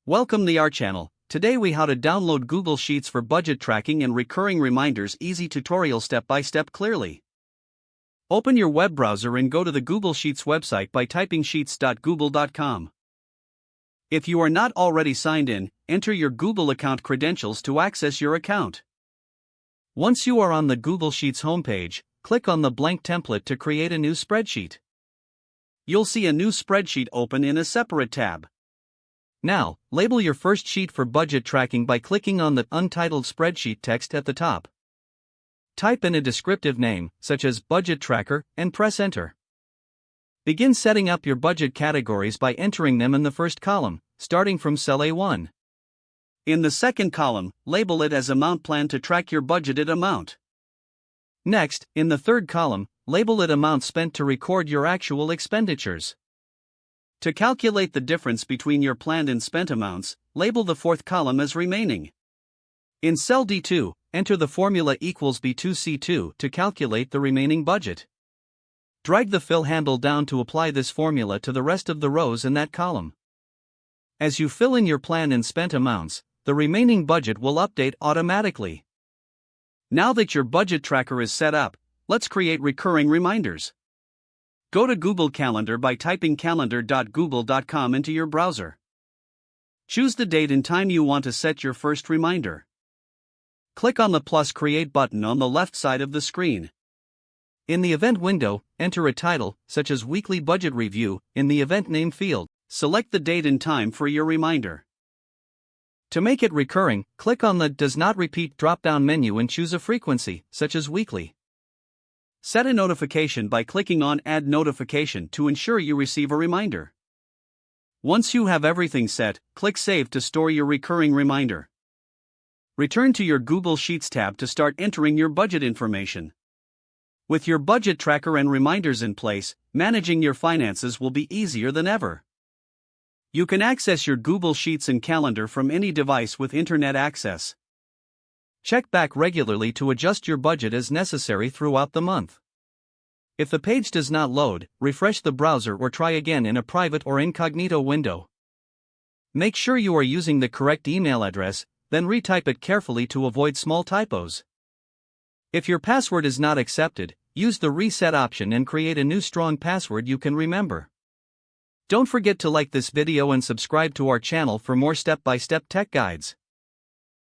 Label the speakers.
Speaker 1: Welcome to our channel. Today we how to download Google Sheets for budget tracking and recurring reminders. Easy tutorial step by step clearly. Open your web browser and go to the Google Sheets website by typing sheets.google.com. If you are not already signed in, enter your Google account credentials to access your account. Once you are on the Google Sheets homepage, click on the blank template to create a new spreadsheet. You'll see a new spreadsheet open in a separate tab. Now, label your first sheet for budget tracking by clicking on the untitled spreadsheet text at the top. Type in a descriptive name, such as Budget Tracker, and press Enter. Begin setting up your budget categories by entering them in the first column, starting from cell A1. In the second column, label it as Amount Plan to track your budgeted amount. Next, in the third column, label it Amount Spent to record your actual expenditures. To calculate the difference between your planned and spent amounts, label the fourth column as Remaining. In cell D2, enter the formula equals B2C2 to calculate the remaining budget. Drag the fill handle down to apply this formula to the rest of the rows in that column. As you fill in your planned and spent amounts, the remaining budget will update automatically. Now that your budget tracker is set up, let's create recurring reminders. Go to Google Calendar by typing calendar.google.com into your browser. Choose the date and time you want to set your first reminder. Click on the plus Create button on the left side of the screen. In the event window, enter a title, such as Weekly Budget Review, in the event name field. Select the date and time for your reminder. To make it recurring, click on the Does Not Repeat drop-down menu and choose a frequency, such as weekly. Set a notification by clicking on Add Notification to ensure you receive a reminder. Once you have everything set, click Save to store your recurring reminder. Return to your Google Sheets tab to start entering your budget information. With your budget tracker and reminders in place, managing your finances will be easier than ever. You can access your Google Sheets and Calendar from any device with internet access. Check back regularly to adjust your budget as necessary throughout the month. If the page does not load, refresh the browser or try again in a private or incognito window. Make sure you are using the correct email address, then retype it carefully to avoid small typos. If your password is not accepted, use the reset option and create a new strong password you can remember. Don't forget to like this video and subscribe to our channel for more step-by-step tech guides.